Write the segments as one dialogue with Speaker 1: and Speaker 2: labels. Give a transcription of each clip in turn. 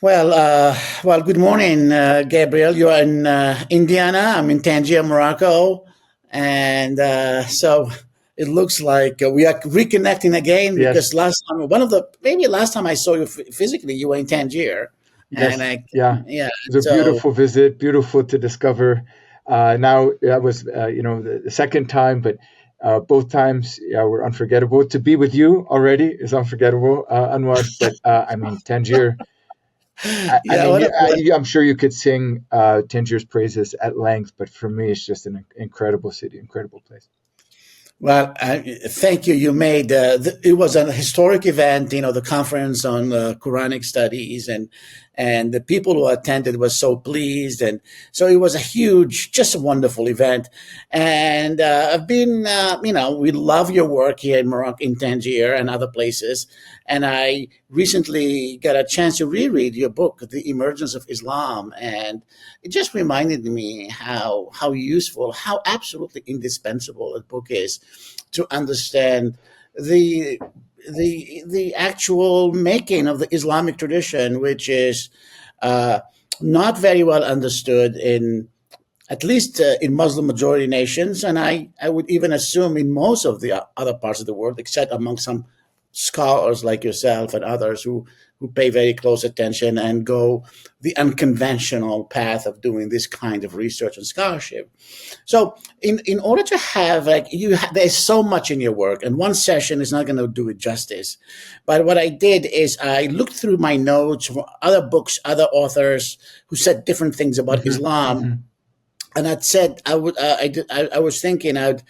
Speaker 1: Good morning, Gabriel. You are in Indiana. I'm in Tangier, Morocco, and so it looks like we are reconnecting again because
Speaker 2: Yes,
Speaker 1: last time, maybe last time I saw you physically, you were in Tangier, and
Speaker 2: yes, yeah.
Speaker 1: yeah,
Speaker 2: It was a
Speaker 1: so
Speaker 2: beautiful visit, beautiful to discover. Now that was, the second time, but both times, yeah, were unforgettable. To be with you already is unforgettable, Anwar. But I mean, Tangier. I
Speaker 1: yeah,
Speaker 2: mean,
Speaker 1: what a
Speaker 2: I'm sure you could sing Tangier's praises at length, but for me, it's just an incredible city, incredible place.
Speaker 1: Thank you. You made it was a historic event. You know, the conference on Quranic studies, and the people who attended were so pleased, and so it was a huge, just a wonderful event. And I've been, we love your work here in Morocco, in Tangier, and other places. And I recently got a chance to reread your book, The Emergence of Islam, and it just reminded me how useful, how absolutely indispensable a book is to understand the the actual making of the Islamic tradition, which is uh, not very well understood in at least in Muslim majority nations, and I would even assume in most of the other parts of the world, except among some scholars like yourself and others who pay very close attention and go the unconventional path of doing this kind of research and scholarship. So, in order to have there's so much in your work, and one session is not going to do it justice. But what I did is I looked through my notes from other books, other authors who said different things about
Speaker 2: Hmm.
Speaker 1: Islam,
Speaker 2: Hmm.
Speaker 1: and I said I was thinking I'd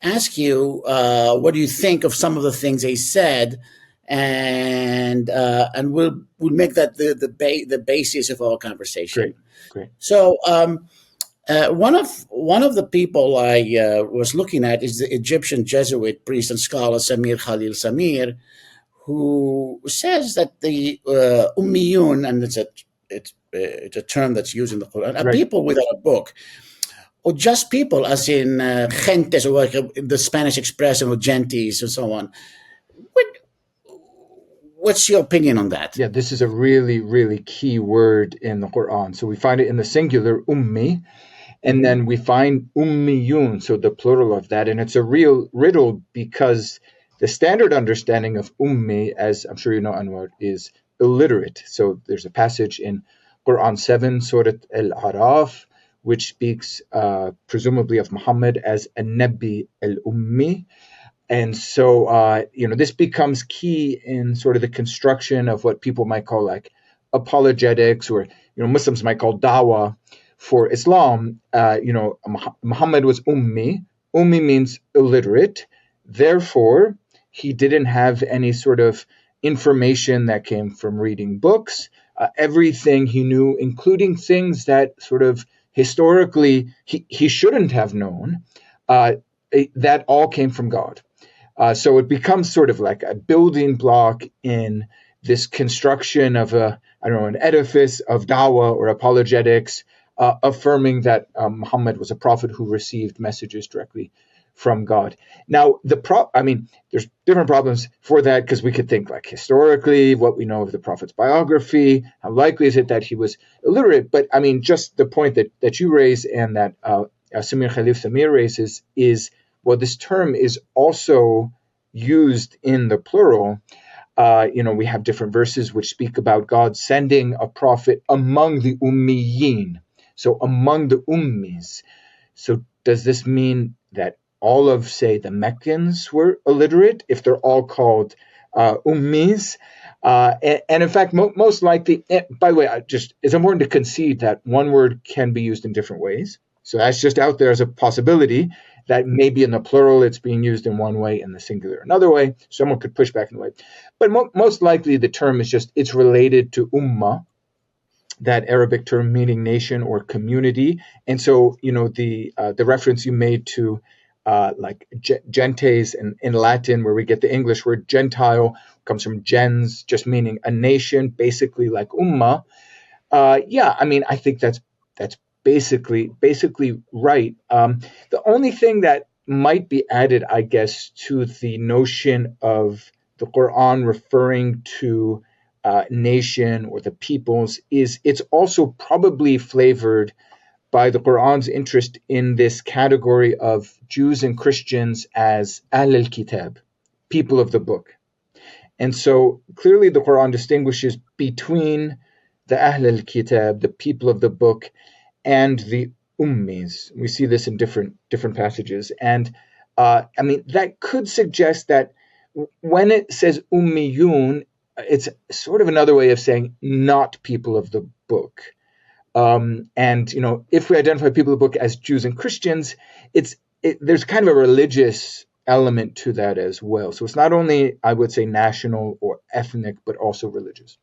Speaker 1: ask you what do you think of some of the things they said, and we'll make that the basis of our conversation.
Speaker 2: Great, great.
Speaker 1: So one of the people I was looking at is the Egyptian Jesuit priest and scholar Samir Khalil Samir, who says that the Ummiyun, and it's a term that's used in the Quran, are
Speaker 2: Right.
Speaker 1: people without a book, or just people, as in gentes, or like the Spanish expression, or gentes, and so on. What, what's your opinion on that?
Speaker 2: Yeah, this is a really, really key word in the Quran. So we find it in the singular, ummi, and
Speaker 1: Hmm.
Speaker 2: then we find ummiyun, so the plural of that. And it's a real riddle because the standard understanding of ummi, as I'm sure you know, Anwar, is illiterate. So there's a passage in Quran 7, Surah Al-Araf, which speaks presumably of Muhammad as a Nabi al-Ummi. And so, this becomes key in sort of the construction of what people might call like apologetics, or, Muslims might call dawah for Islam. Muhammad was ummi. Ummi means illiterate. Therefore, he didn't have any sort of information that came from reading books. Everything he knew, including things that sort of historically he shouldn't have known, that all came from God. So it becomes sort of like a building block in this construction of an edifice of dawah or apologetics, affirming that Muhammad was a prophet who received messages directly from God. Now, there's different problems for that, because we could think like historically, what we know of the prophet's biography, how likely is it that he was illiterate? But I mean, just the point that you raise, and that Samir Khalif Samir raises, is, well, this term is also used in the plural. We have different verses which speak about God sending a prophet among the Ummiyin, so among the Ummis. So does this mean that all of, say, the Meccans were illiterate, if they're all called Ummis? And in fact, most likely, by the way, it's important to concede that one word can be used in different ways. So that's just out there as a possibility, that maybe in the plural it's being used in one way, in the singular another way. Someone could push back in a way. But most likely the term is just, it's related to ummah, that Arabic term meaning nation or community. And so, the reference you made to like gentes in Latin, where we get the English word Gentile, comes from gens, just meaning a nation, basically like ummah. I think that's basically right. The only thing that might be added, I guess, to the notion of the Quran referring to nation or the peoples, it's also probably flavored by the Quran's interest in this category of Jews and Christians as Ahl al-Kitab, people of the book. And so clearly the Quran distinguishes between the Ahl al-Kitab, the people of the book, and the Ummis. We see this in different passages. And that could suggest that when it says Ummiyun, it's sort of another way of saying not people of the book. If we identify people of the book as Jews and Christians, there's kind of a religious element to that as well. So it's not only, I would say, national or ethnic, but also religious.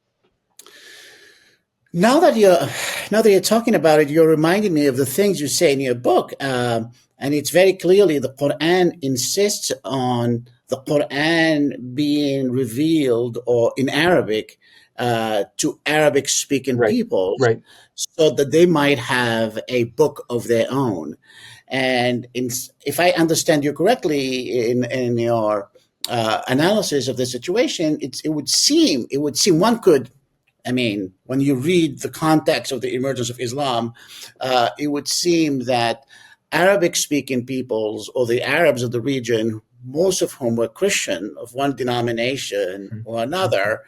Speaker 1: Now that you're talking about it, you're reminding me of the things you say in your book, and it's very clearly the Quran insists on the Quran being revealed or in Arabic to Arabic-speaking peoples,
Speaker 2: right,
Speaker 1: so that they might have a book of their own. And if I understand you correctly in your analysis of the situation, it would seem one could. I mean, when you read the context of the emergence of Islam, it would seem that Arabic-speaking peoples or the Arabs of the region, most of whom were Christian of one denomination or another,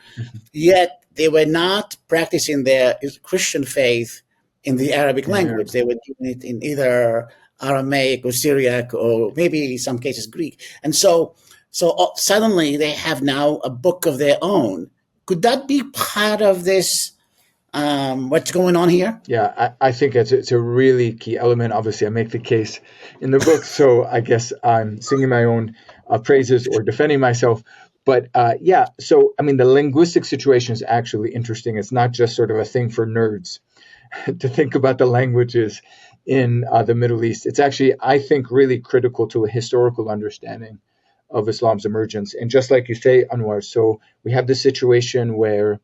Speaker 1: yet they were not practicing their Christian faith in the Arabic language. They were doing it in either Aramaic or Syriac or maybe in some cases Greek. And so suddenly they have now a book of their own. Could that be part of this, what's going on here?
Speaker 2: Yeah, I think it's a really key element. Obviously, I make the case in the book, so I guess I'm singing my own praises or defending myself. But the linguistic situation is actually interesting. It's not just sort of a thing for nerds to think about the languages in the Middle East. It's actually, I think, really critical to a historical understanding of Islam's emergence. And just like you say, Anwar, so we have this situation where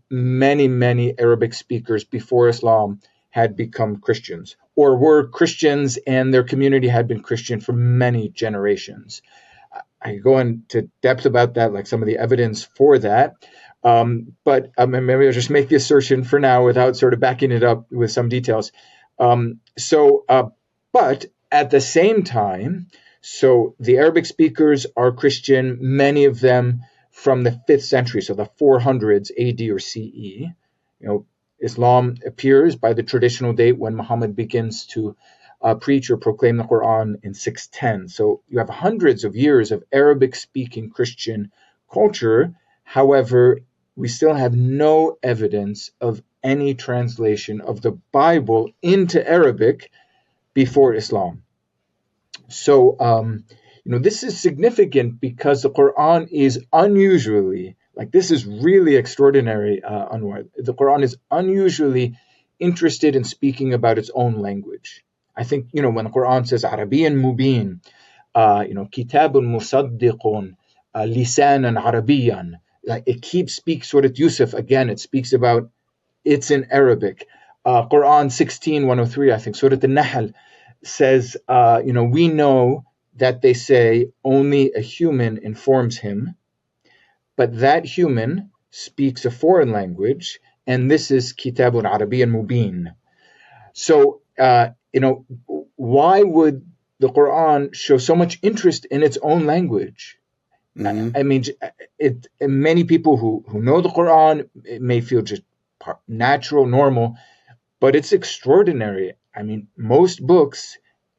Speaker 2: many Arabic speakers before Islam had become Christians or were Christians, and their community had been Christian for many generations. I go into depth about that, like some of the evidence for that. But maybe I'll just make the assertion for now without sort of backing it up with some details. But at the same time, so the Arabic speakers are Christian, many of them from the 5th century, so the 400s AD or CE. Islam appears by the traditional date when Muhammad begins to preach or proclaim the Qur'an in 610. So you have hundreds of years of Arabic-speaking Christian culture. However, we still have no evidence of any translation of the Bible into Arabic before Islam. So, this is significant because the Quran is unusually, this is really extraordinary, Anwar. The Quran is unusually interested in speaking about its own language. I think, when the Quran says Arabiyan Mubin, Kitabun Musaddiqun, Lisanan Arabiyan, it keeps speaks Surah Yusuf, again, it speaks about it's in Arabic. Quran 16:103, I think, Surah An-Nahl says, we know that they say only a human informs him, but that human speaks a foreign language, and this is Kitabun Arabiyan Mubin. So, why would the Quran show so much interest in its own language? Mm-hmm. I mean, many people who know the Quran, it may feel just natural, normal, but it's extraordinary. I mean, most books,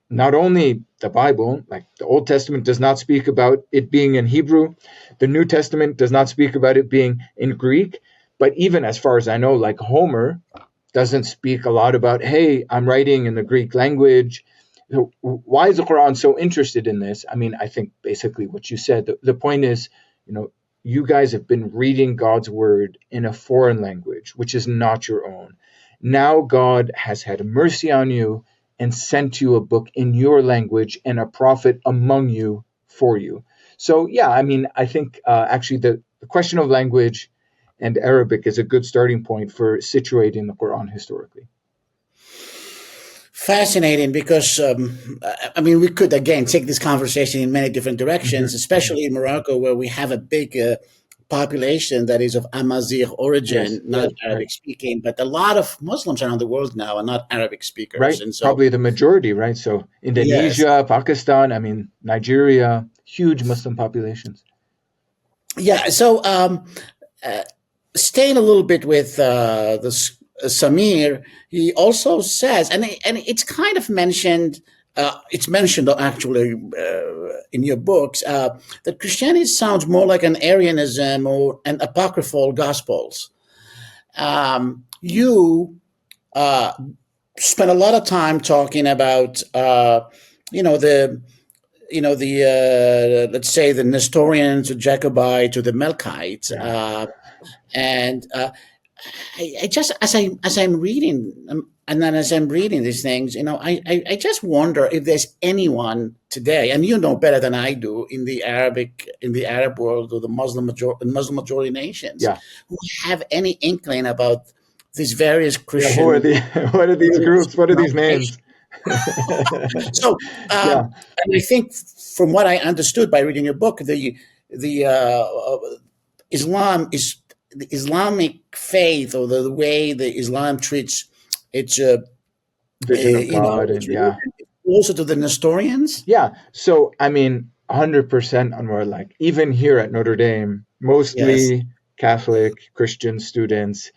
Speaker 2: not only the Bible, like the Old Testament does not speak about it being in Hebrew, the New Testament does not speak about it being in Greek, but even as far as I know, like Homer doesn't speak a lot about, hey, I'm writing in the Greek language. So why is the Quran so interested in this? I mean, I think basically what you said, the point is, you guys have been reading God's word in a foreign language, which is not your own. Now God has had mercy on you and sent you a book in your language and a prophet among you for you. So, yeah, I mean, I think actually the question of language and Arabic is a good starting point for situating the Quran historically.
Speaker 1: Fascinating, because we could again take this conversation in many different directions, especially in Morocco, where we have a big population that is of Amazigh origin,
Speaker 2: Yes,
Speaker 1: not
Speaker 2: right, right.
Speaker 1: Arabic speaking, but a lot of Muslims around the world now are not Arabic speakers.
Speaker 2: Right,
Speaker 1: And so,
Speaker 2: probably the majority, right? So
Speaker 1: yes.
Speaker 2: Indonesia, Pakistan, I mean, Nigeria, huge Muslim populations.
Speaker 1: Yeah. So, uh, staying a little bit with Samir, he also says, and it's kind of mentioned. It's mentioned actually in your books that Christianity sounds more like an Arianism or an apocryphal gospels. You uh, spent a lot of time talking about, the let's say the Nestorians, the Jacobites, or the Melkites,
Speaker 2: Yeah.
Speaker 1: and I just as I'm reading and then as I'm reading these things, I just wonder if there's anyone today, and you know better than I do, in the Arab world or the Muslim majority nations,
Speaker 2: Yeah.
Speaker 1: who have any inkling about these various
Speaker 2: Yeah. Who are
Speaker 1: Christian
Speaker 2: the what are these groups? What are these names?
Speaker 1: denominations. So,
Speaker 2: Yeah.
Speaker 1: and I think from what I understood by reading your book, the Islam is the Islamic faith, or the way the Islam treats its
Speaker 2: Vision of God
Speaker 1: its
Speaker 2: and
Speaker 1: religion,
Speaker 2: yeah.
Speaker 1: is closer to the Nestorians.
Speaker 2: Yeah. So I mean, 100% on more like even here at Notre Dame,
Speaker 1: Yes.
Speaker 2: mostly Catholic Christian students,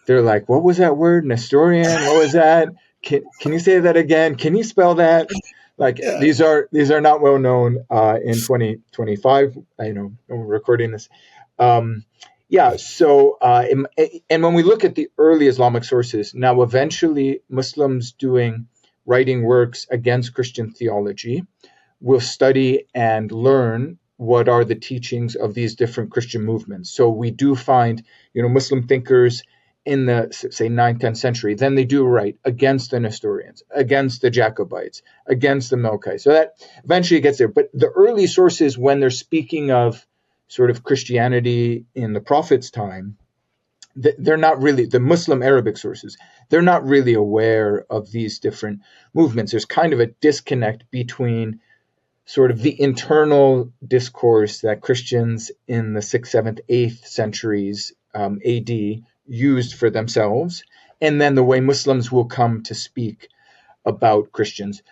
Speaker 2: they're like, what was that word? Nestorian? What was that? Can you say that again? Can you spell that? Like
Speaker 1: Yeah.
Speaker 2: these are not well known in 2025. I know when we're recording this. Yeah. So and when we look at the early Islamic sources, now eventually Muslims writing works against Christian theology will study and learn what are the teachings of these different Christian movements. So we do find, Muslim thinkers in the, say, 9th, 10th century, then they do write against the Nestorians, against the Jacobites, against the Melkites. So that eventually gets there. But the early sources, when they're speaking of sort of Christianity in the Prophet's time, they're not really, the Muslim Arabic sources, they're not really aware of these different movements. There's kind of a disconnect between sort of the internal discourse that Christians in the 6th, 7th, 8th centuries AD used for themselves, and then the way Muslims will come to speak about Christians.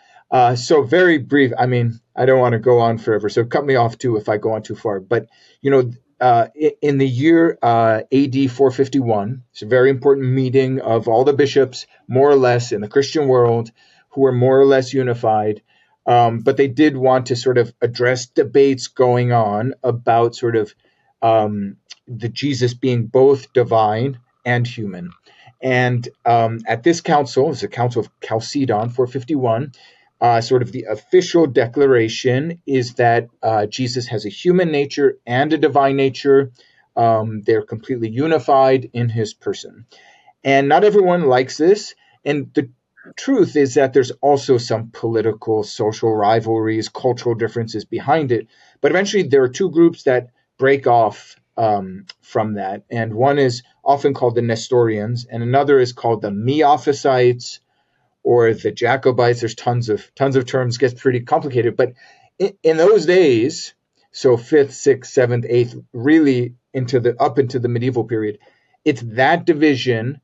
Speaker 2: So very brief, I mean, I don't want to go on forever, so cut me off too if I go on too far. But, in the year AD 451, it's a very important meeting of all the bishops, more or less, in the Christian world, who were more or less unified. But they did want to sort of address debates going on about sort of the Jesus being both divine and human. And at this council, it's a council of Chalcedon, 451, sort of the official declaration is that Jesus has a human nature and a divine nature. They're completely unified in his person. And not everyone likes this. And the truth is that there's also some political, social rivalries, cultural differences behind it. But eventually there are two groups that break off from that. And one is often called the Nestorians, and another is called the Miaphysites or the Jacobites. There's tons of terms, gets pretty complicated. But in those days, so 5th, 6th, 7th, 8th, really up into the medieval period, it's that division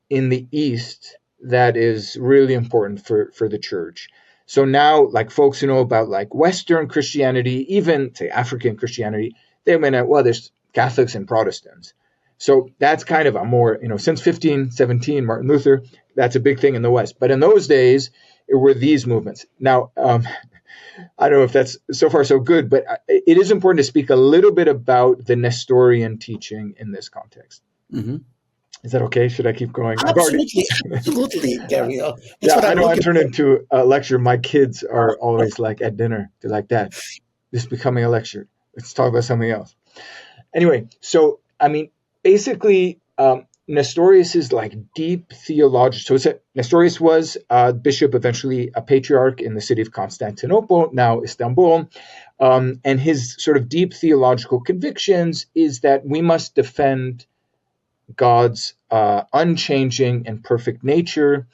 Speaker 2: in the East that is really important for the church. So now, like folks who know about like Western Christianity, even say African Christianity, they've been at, well, there's Catholics and Protestants. So that's kind of a more, since 1517, Martin Luther, that's a big thing in the West. But in those days, it were these movements. Now, I don't know if that's so far so good, but it is important to speak a little bit about the Nestorian teaching in this context.
Speaker 1: Mm-hmm.
Speaker 2: Is that okay? Should I keep going?
Speaker 1: Absolutely, Gabriel. That's
Speaker 2: Yeah,
Speaker 1: what
Speaker 2: I
Speaker 1: I'm
Speaker 2: know I've
Speaker 1: looking
Speaker 2: turned
Speaker 1: for.
Speaker 2: into a lecture. My kids are always like at dinner, they're like, Dad, this is becoming a lecture. Let's talk about something else. Anyway, so, I mean, basically, Nestorius is like deep theological. So Nestorius was a bishop, eventually a patriarch in the city of Constantinople, now Istanbul. And his sort of deep theological convictions is that we must defend God's unchanging and perfect nature.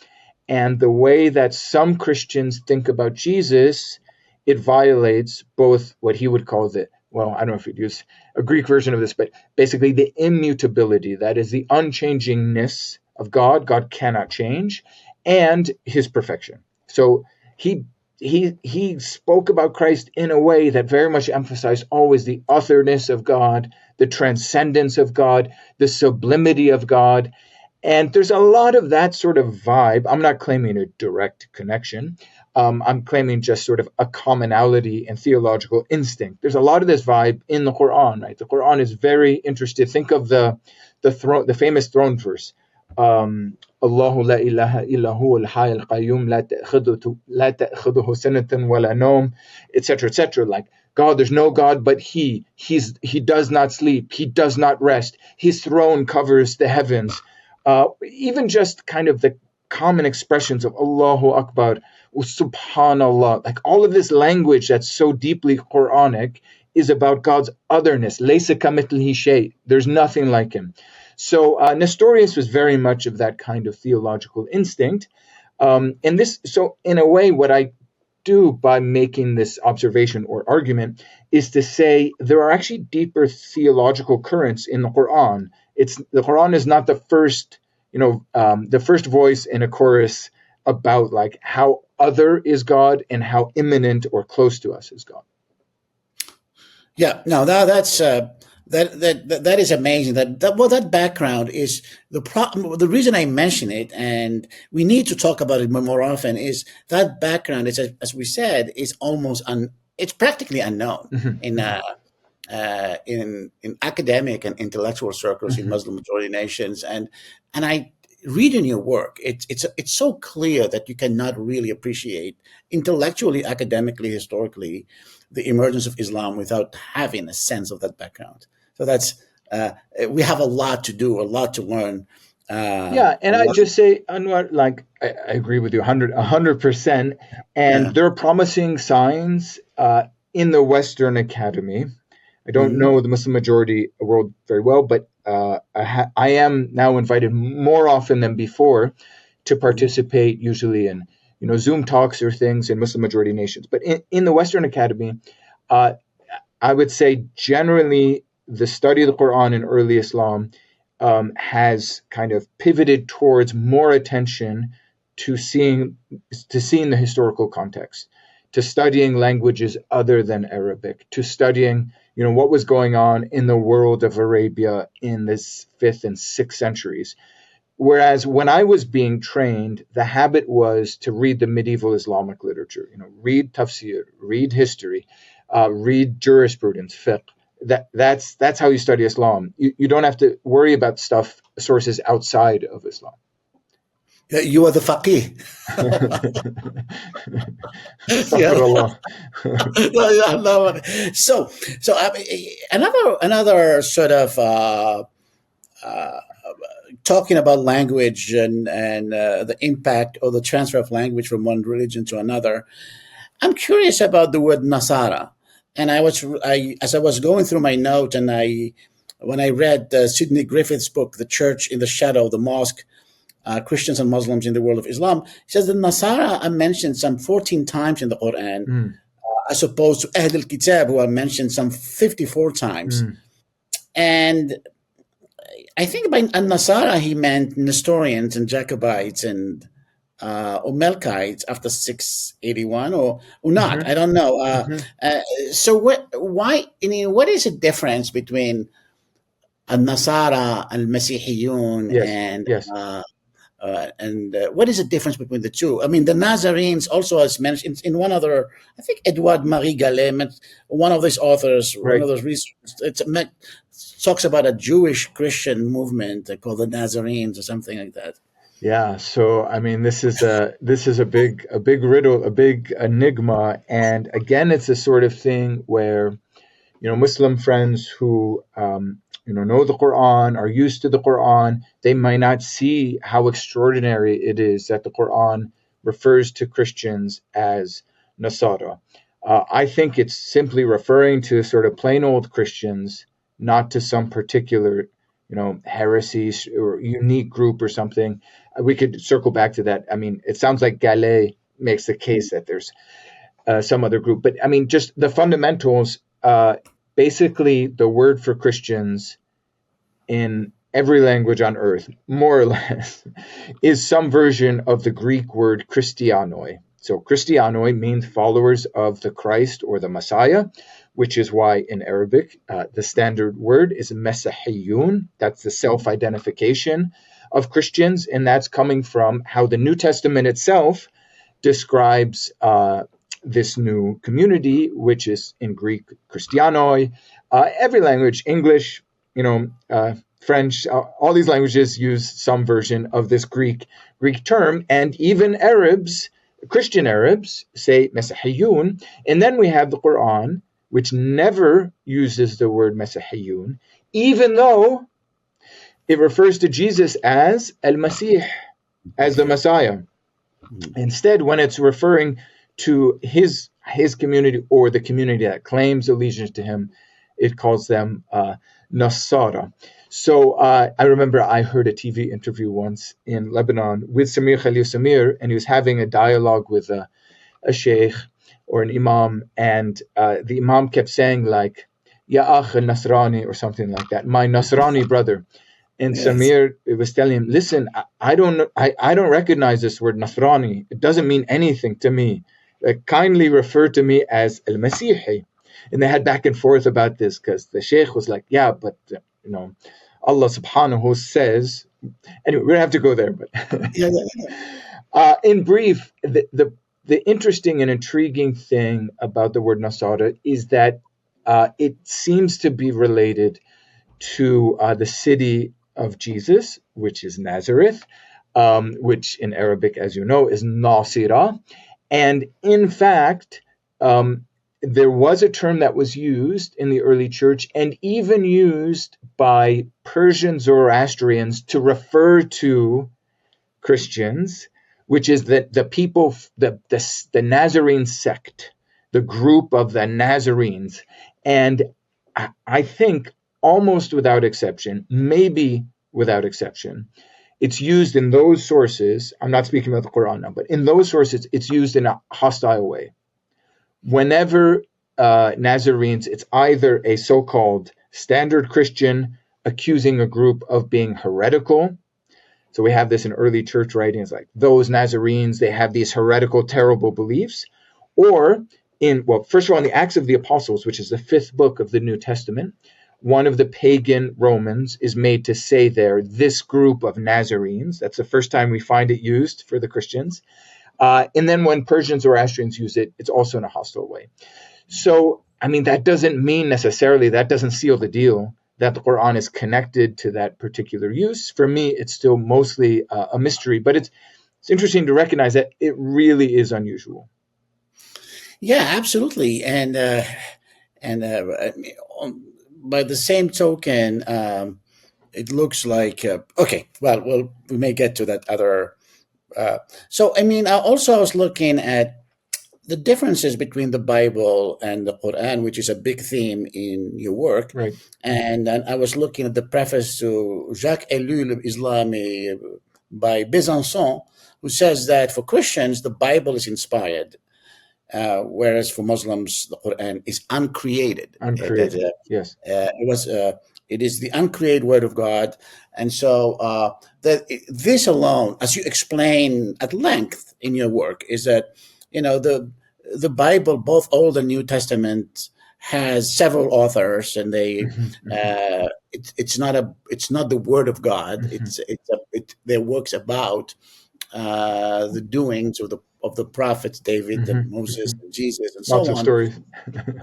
Speaker 2: And the way that some Christians think about Jesus, it violates both what he would call the well, I don't know if you'd use a Greek version of this, but basically the immutability, that is the unchangingness of God. God cannot change, and his perfection. So he spoke about Christ in a way that very much emphasized always the otherness of God, the transcendence of God, the sublimity of God. And there's a lot of that sort of vibe. I'm not claiming a direct connection. I'm claiming just sort of a commonality and theological instinct. There's a lot of this vibe in the Qur'an, right? The Qur'an is very interested. Think of the famous throne verse. Allahu la ilaha illa huwa al-hayy al-qayyum la ta'khudhuhu sanatun wa la nawm, etc., etc. Like, God, there's no God but He. He does not sleep. He does not rest. His throne covers the heavens. Even just kind of the common expressions of Allahu Akbar, Subhanallah, like all of this language that's so deeply Quranic is about God's otherness. Laysa kamithlihi shay. There's nothing like him. So Nestorius was very much of that kind of theological instinct. So in a way, what I do by making this observation or argument is to say there are actually deeper theological currents in the Quran. The Quran is not the first voice in a chorus about like how other is God and how immanent or close to us is God.
Speaker 1: Yeah, no, that's that is amazing. That background is the problem. The reason I mention it, and we need to talk about it more often, is that background is, as we said, is it's practically unknown in academic and intellectual circles in Muslim majority nations, and I read in your work, it's so clear that you cannot really appreciate intellectually, academically, historically the emergence of Islam without having a sense of that background. So that's we have a lot to do, a lot to learn.
Speaker 2: And I just say, Anwar, like I agree with you 100%, and there are promising signs in the Western Academy. I don't know the Muslim majority world very well, but I am now invited more often than before to participate, usually in Zoom talks or things in Muslim majority nations. But in the Western Academy, I would say generally the study of the Quran in early Islam has kind of pivoted towards more attention to seeing the historical context, to studying languages other than Arabic, to studying what was going on in the world of Arabia in the 5th and 6th centuries. Whereas when I was being trained, the habit was to read the medieval Islamic literature, read tafsir, read history, read jurisprudence, fiqh. That's how you study Islam. You don't have to worry about sources outside of Islam.
Speaker 1: You are the faqih. So another sort of talking about language and the impact or the transfer of language from one religion to another. I'm curious about the word Nasara, and as I was going through my note, and when I read Sidney Griffith's book, The Church in the Shadow of the Mosque, Christians and Muslims in the World of Islam, he says that Nasara are mentioned some 14 times in the Quran, as opposed to Ahl al-Kitab, who are mentioned some 54 times. And I think by Nasara he meant Nestorians and Jacobites and or Melkites after 681 or not. I don't know. So why? What is the difference between Al-Nasara, Al-Masihiyun, and what is the difference between the two? I mean, the Nazarenes also, as mentioned in one other, I think Edouard Marie Gallet, one of these authors, one of those researchers, talks about a Jewish Christian movement called the Nazarenes or something like that.
Speaker 2: Yeah, so I mean, this is a big riddle, a big enigma, and again, it's a sort of thing where Muslim friends who know the Quran, are used to the Quran, they might not see how extraordinary it is that the Quran refers to Christians as Nasara. I think it's simply referring to sort of plain old Christians, not to some particular heresies or unique group or something. We could circle back to that. I mean, it sounds like Gallet makes the case that there's some other group, but I mean, just the fundamentals. basically the word for Christians in every language on earth, more or less, is some version of the Greek word Christianoi. So Christianoi means followers of the Christ or the Messiah, which is why in Arabic, the standard word is Mesihiyun. That's the self-identification of Christians, and that's coming from how the New Testament itself describes this new community, which is in Greek, Christianoi. Every language, English, French, all these languages use some version of this Greek term, and even Arabs, Christian Arabs, say Mesihiyun. And then we have the Qur'an, which never uses the word Mesihiyun, even though it refers to Jesus as Al-Masih, as the Messiah. Instead, when it's referring to his community or the community that claims allegiance to him, it calls them Nasara. So I remember I heard a TV interview once in Lebanon with Samir Khalil Samir, and he was having a dialogue with a sheikh or an imam, and the imam kept saying like, Ya akh al-Nasrani, or something like that, my Nasrani brother. And yes. Samir was telling him, listen, I don't recognize this word Nasrani. It doesn't mean anything to me. Kindly refer to me as al-Masihi. And they had back and forth about this, because the sheikh was like, yeah, but Allah subhanahu says, anyway, we don't have to go there. But in brief, the interesting and intriguing thing about the word Nasara is that it seems to be related to the city of Jesus, which is Nazareth, which in Arabic, as you know, is Nasira. And in fact, there was a term that was used in the early church and even used by Persian Zoroastrians to refer to Christians, which is that the people, the Nazarene sect, the group of the Nazarenes. And I think almost without exception, maybe without exception, it's used in those sources. I'm not speaking about the Qur'an now, but in those sources, it's used in a hostile way. Whenever Nazarenes, it's either a so-called standard Christian accusing a group of being heretical. So we have this in early church writings, like those Nazarenes, they have these heretical, terrible beliefs. Or first of all, in the Acts of the Apostles, which is the 5th book of the New Testament, one of the pagan Romans is made to say there, this group of Nazarenes. That's the first time we find it used for the Christians. And then when Persians or Zoroastrians use it, it's also in a hostile way. So, I mean, that doesn't mean necessarily, that doesn't seal the deal that the Qur'an is connected to that particular use. For me, it's still mostly a mystery, but it's interesting to recognize that it really is unusual.
Speaker 1: Yeah, absolutely. And by the same token, it looks like, okay, well, we may get to that other. So, I mean, I was looking at the differences between the Bible and the Quran, which is a big theme in your work.
Speaker 2: Right.
Speaker 1: And I was looking at the preface to Jacques Ellul Islami by Besançon, who says that for Christians, the Bible is inspired, whereas for Muslims, the Quran is uncreated.
Speaker 2: Yes.
Speaker 1: It is the uncreated word of God. And so this alone, as you explain at length in your work, is that, the Bible, both Old and New Testament, has several authors, and they it's not the word of God. It's their works about the doings of the prophets, David and Moses and Jesus and so on.
Speaker 2: Lots of stories.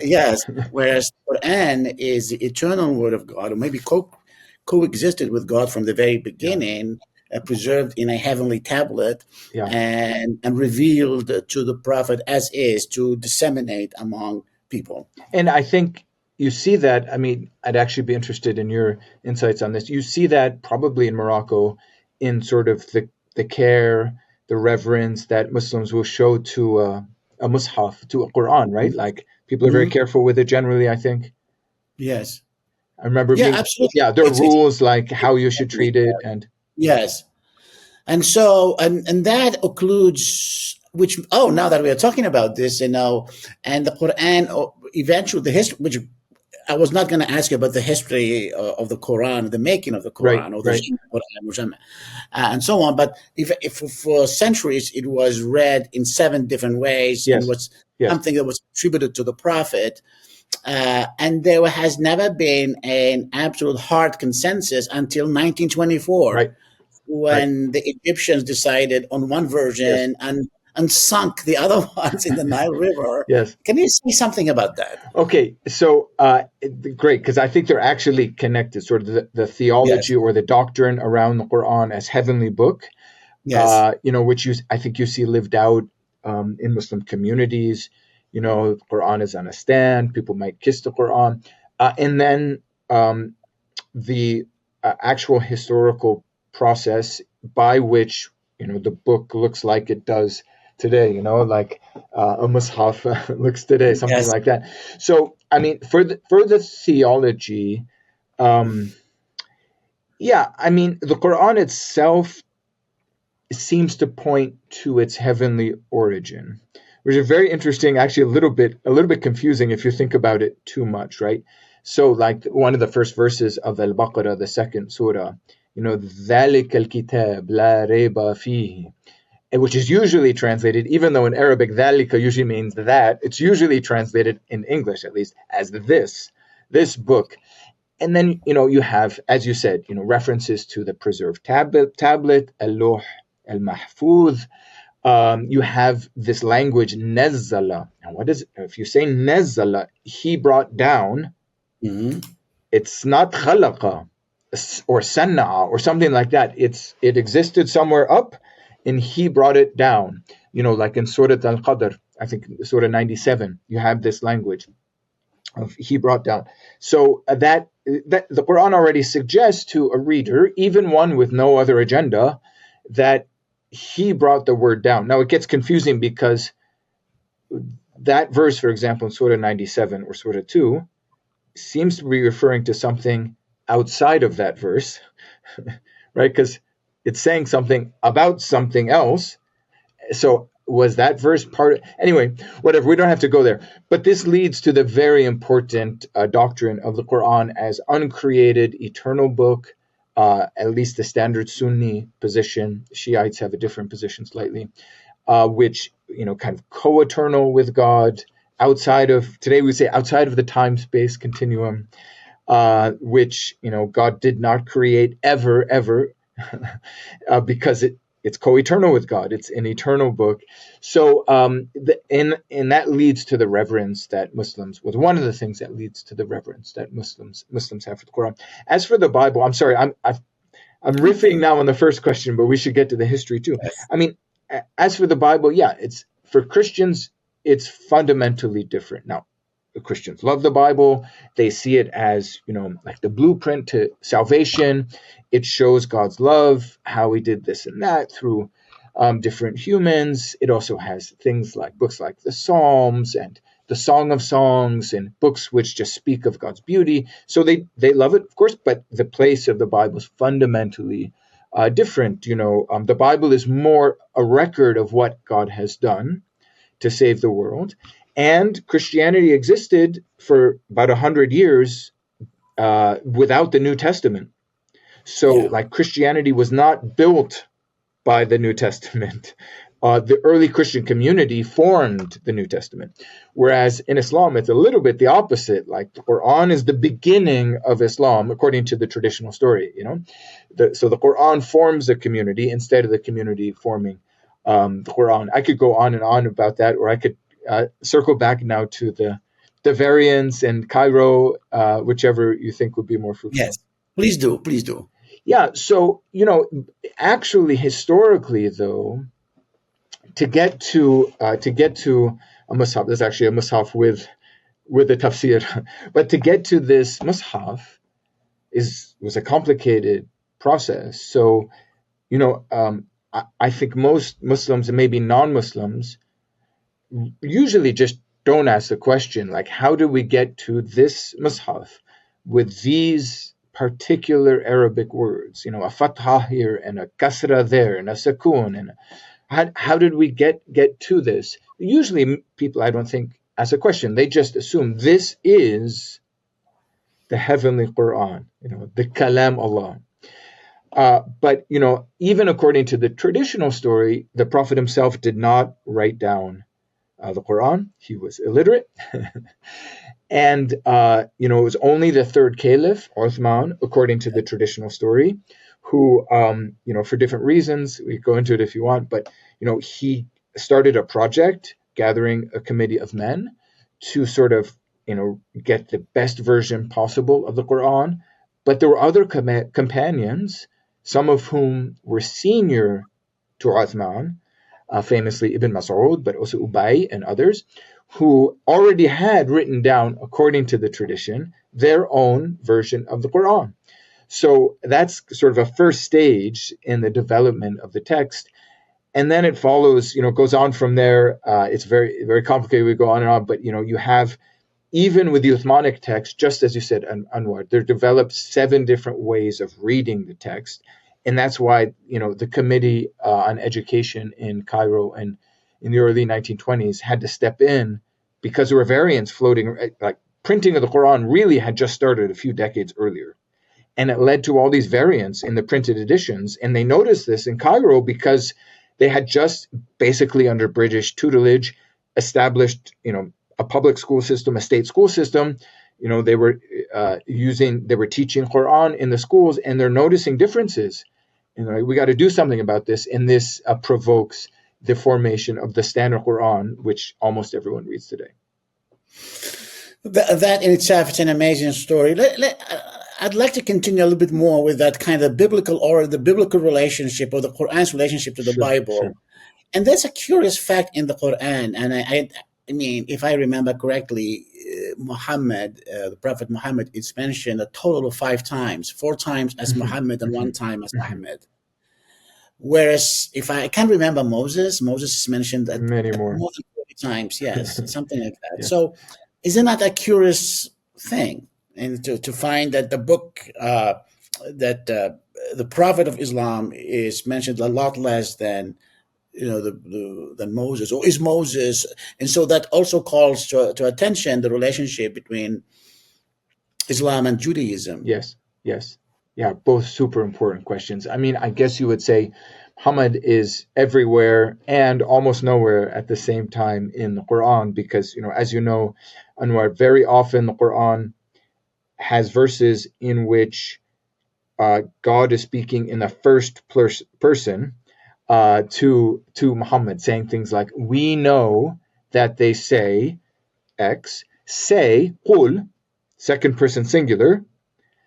Speaker 1: Yes, whereas Quran is the eternal word of God, or maybe coexisted with God from the very beginning, preserved in a heavenly tablet, and revealed to the prophet as is, to disseminate among people.
Speaker 2: And I think you see that, I mean, I'd actually be interested in your insights on this. You see that probably in Morocco in sort of the care, the reverence that Muslims will show to a mushaf, to a Quran, right? Like people are very careful with it generally, I think.
Speaker 1: Yes.
Speaker 2: I remember
Speaker 1: absolutely.
Speaker 2: Yeah, there are rules like how you should treat it. And
Speaker 1: yes. And so, and that occludes, now that we are talking about this, and the Quran, eventually the history, which I was not going to ask you about the history of the Quran, the making of the
Speaker 2: Right,
Speaker 1: Quran, or the
Speaker 2: right.
Speaker 1: Quran, and so on. But if for centuries it was read in 7 different ways and
Speaker 2: Yes,
Speaker 1: was
Speaker 2: yes,
Speaker 1: something that was attributed to the Prophet, and there has never been an absolute hard consensus until 1924,
Speaker 2: right, right.
Speaker 1: when the Egyptians decided on one
Speaker 2: Yes,
Speaker 1: version and sunk the other ones in the Nile River.
Speaker 2: yes.
Speaker 1: Can you say something about that?
Speaker 2: Okay, so great, because I think they're actually connected, sort of the
Speaker 1: Yes,
Speaker 2: theology or the doctrine around the Quran as heavenly book,
Speaker 1: yes.
Speaker 2: which I think you see lived out in Muslim communities. The Quran is on a stand, people might kiss the Quran. And then the actual historical process by which, the book looks like it does today, like a mushaf looks today, something
Speaker 1: Yes.
Speaker 2: like that. So, I mean, for the theology, yeah, I mean, the Quran itself seems to point to its heavenly origin, which is very interesting, actually a little bit confusing if you think about it too much, right? So like one of the first verses of Al-Baqarah, the second surah, ذَلِكَ الْكِتَابِ لَا رَيْبَ فِيهِ, which is usually translated, even though in Arabic ذَلِكَ usually means that, it's usually translated in English at least as this book. And then, you have, as you said, references to the preserved tablet, al-Lawh al-Mahfuz. You have this language, nazzala. And what is it? If you say nazzala, he brought down,
Speaker 1: Mhm.
Speaker 2: it's not khalaqa or sanna'a or something like that. It existed somewhere up and he brought it down. Like in Surah Al-Qadr, I think Surah 97, you have this language of he brought down. So that the Quran already suggests to a reader, even one with no other agenda, that he brought the word down. Now it gets confusing because that verse, for example, in Surah 97 or Surah 2, seems to be referring to something outside of that verse, right? Because it's saying something about something else. So was that verse anyway, whatever, we don't have to go there. But this leads to the very important doctrine of the Quran as uncreated, eternal book, at least the standard Sunni position. Shiites have a different position slightly, which, kind of co-eternal with God, today we say outside of the time-space continuum, which, God did not create ever, because it's co-eternal with God. It's an eternal book. So, and that leads to the reverence that Muslims, was one of the things that leads to the reverence that Muslims have for the Quran. As for the Bible, I'm sorry, I'm riffing now on the first question, but we should get to the history too.
Speaker 1: Yes.
Speaker 2: I mean, as for the Bible, yeah, it's for Christians, it's fundamentally different. Now, the Christians love the Bible. They see it as, like the blueprint to salvation. It shows God's love, how he did this and that through different humans. It also has things like books like the Psalms and the Song of Songs and books which just speak of God's beauty. So they love it, of course, but the place of the Bible is fundamentally different. The Bible is more a record of what God has done to save the world. And Christianity existed for about 100 years without the New Testament. So,
Speaker 1: Yeah.
Speaker 2: like, Christianity was not built by the New Testament. The early Christian community formed the New Testament. Whereas in Islam, it's a little bit the opposite. Like, the Quran is the beginning of Islam, according to the traditional story, So the Quran forms a community instead of the community forming the Quran. I could go on and on about that, or I could circle back now to the variants and Cairo, whichever you think would be more fruitful.
Speaker 1: Yes. Please do. Please do.
Speaker 2: Yeah, so, actually, historically, though, to get to a mushaf, there's actually a mushaf with the tafsir, but to get to this mushaf was a complicated process. So, I think most Muslims and maybe non-Muslims usually just don't ask the question, like, how do we get to this mushaf with these particular Arabic words, a fatha here and a kasra there and a sakun, and how did we get to this? Usually people, I don't think, ask a question. They just assume this is the heavenly Qur'an, the Kalam Allah. But, even according to the traditional story, the Prophet himself did not write down the Qur'an. He was illiterate. And, it was only the third caliph, Uthman, according to the traditional story, who, for different reasons, we go into it if you want, but, he started a project gathering a committee of men to sort of, get the best version possible of the Qur'an. But there were other companions, some of whom were senior to Uthman, famously Ibn Mas'ud, but also Ubay and others, who already had written down, according to the tradition, their own version of the Qur'an. So that's sort of a first stage in the development of the text. And then it follows, goes on from there. It's very, very complicated. We go on and on, but, you have, even with the Uthmanic text, just as you said, Anwar, there developed 7 different ways of reading the text. And that's why, the Committee on Education in Cairo and in the early 1920s had to step in, because there were variants floating. Like, printing of the Quran really had just started a few decades earlier. And it led to all these variants in the printed editions. And they noticed this in Cairo because they had just, basically under British tutelage, established, a public school system, a state school system. They were teaching Quran in the schools, and they're noticing differences. We got to do something about this. And this provokes the formation of the standard Quran, which almost everyone reads today.
Speaker 1: That in itself is an amazing story. I'd like to continue a little bit more with that kind of biblical, or the biblical relationship, or the Quran's relationship to the Bible. Sure. And there's a curious fact in the Quran. And I mean, if I remember correctly, Muhammad, the Prophet Muhammad, is mentioned a total of 5 times, 4 times as Muhammad and 1 time as Muhammad. Whereas, if I can't remember Moses is mentioned
Speaker 2: many more
Speaker 1: than 40 times, yes, something like that. Yeah. So, isn't that a curious thing? And to find that the book, the Prophet of Islam is mentioned a lot less than than Moses, or is Moses, and so that also calls to attention the relationship between Islam and Judaism.
Speaker 2: Yes, yeah, both super important questions. I mean, I guess you would say Muhammad is everywhere and almost nowhere at the same time in the Quran, because as you know, Anwar, very often the Quran has verses in which God is speaking in the first person. To Muhammad, saying things like, we know that they say X, say qul, second person singular,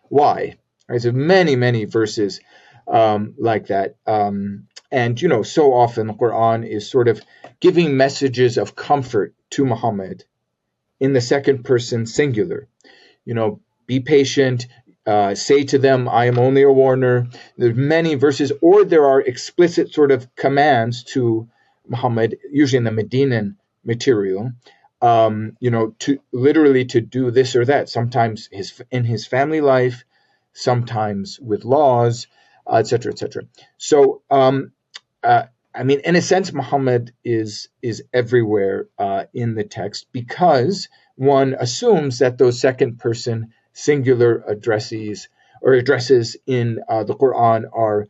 Speaker 2: Y. Right? So many verses like that. And so often the Quran is sort of giving messages of comfort to Muhammad in the second person singular. Be patient. Say to them, I am only a warner. There's many verses, or there are explicit sort of commands to Muhammad, usually in the Medinan material, to literally to do this or that. Sometimes in his family life, sometimes with laws, etc., etc. So, I mean, in a sense, Muhammad is everywhere in the text, because one assumes that those second person singular addresses in the Quran are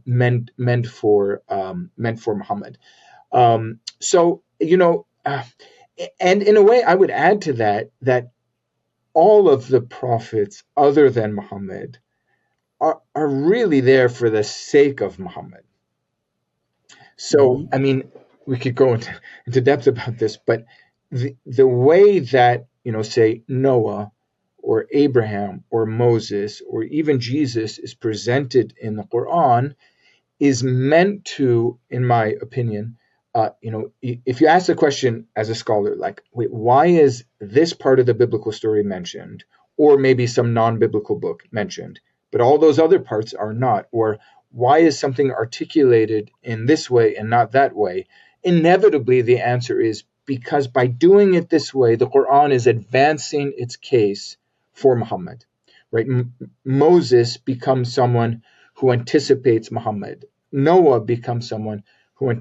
Speaker 2: meant for Muhammad. So and in a way, I would add to that all of the prophets other than Muhammad are really there for the sake of Muhammad. So I mean, we could go into depth about this, but the way that say Noah, or Abraham, or Moses, or even Jesus is presented in the Quran is meant to, in my opinion, if you ask the question as a scholar, like, wait, why is this part of the biblical story mentioned, or maybe some non-biblical book mentioned, but all those other parts are not, or why is something articulated in this way and not that way? Inevitably, the answer is because by doing it this way, the Quran is advancing its case for Muhammad, right? Moses becomes someone who anticipates Muhammad. Noah becomes someone who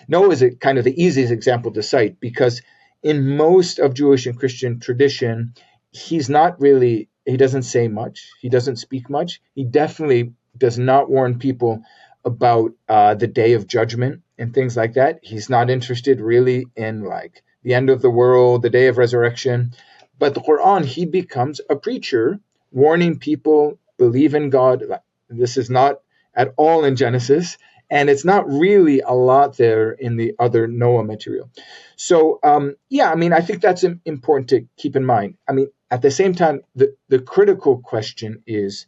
Speaker 2: Noah is kind of the easiest example to cite, because in most of Jewish and Christian tradition, he's not really he doesn't say much. He doesn't speak much. He definitely does not warn people about the day of judgment and things like that. He's not interested really in like the end of the world, the day of resurrection. But the Qur'an, he becomes a preacher warning people, believe in God. This is not at all in Genesis, and it's not really a lot there in the other Noah material. So, I think that's important to keep in mind. I mean, at the same time, the critical question is,